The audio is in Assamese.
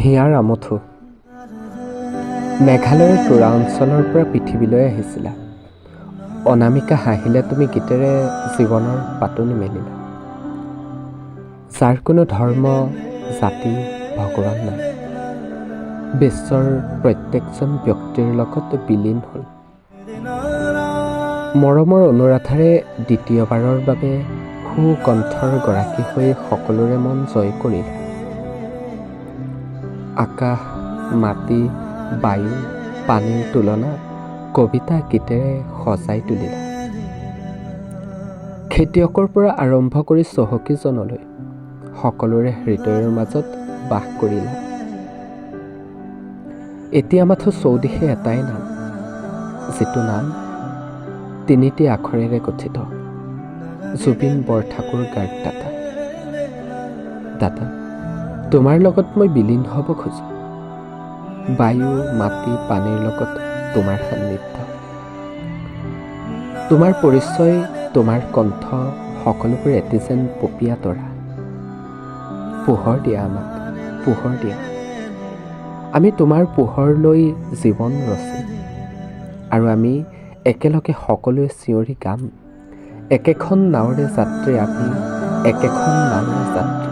হিয়াৰ আমথু মেঘালয়ৰ তোৰা অঞ্চলৰ পৰা পৃথিৱীলৈ আহিছিলা। অনামিকা হাঁহিলে তুমি গীতেৰে জীৱনৰ পাতো নিমেলিলা। যাৰ কোনো ধৰ্ম, জাতি, ভগৱান নাই, বিশ্বৰ প্ৰত্যেকজন ব্যক্তিৰ লগত বিলীন হ'ল। মৰমৰ অনুৰাধাৰে দ্বিতীয়বাৰৰ বাবে সুকণ্ঠৰ গৰাকী হৈ সকলোৰে মন জয় কৰিলা। আকাশ, মাটি, বায়ু, পানীৰ তুলনা কবিতা গীতেৰে সজাই তুলিলা। খেতিয়কৰ পৰা আৰম্ভ কৰি চহকীজনলৈ সকলোৰে হৃদয়ৰ মাজত বাস কৰিলা। এতিয়া মাথো চৌদিশে এটাই নাম, যিটো নাম তিনিটি আখৰেৰে গঠিত, জুবিন বৰঠাকুৰ গাৰ্গ দাদা। দাদা, তোমাৰ লগত মই বিলীন হ'ব খোজো। বায়ু, মাটি, পানীৰ লগত তোমাৰ সান্নিধ্য, তোমাৰ পৰিচয়, তোমাৰ কণ্ঠ, সকলোবোৰ এটি যেন পপীয়া তৰা। পোহৰ দিয়া আমাক, পোহৰ দিয়া। আমি তোমাৰ পোহৰ লৈ জীৱন ৰচিম, আৰু আমি একেলগে সকলোৱে চিঞৰি গাম, একেখন নাৱৰে যাত্ৰী আমি, একেখন নাৱৰে যাত্ৰী।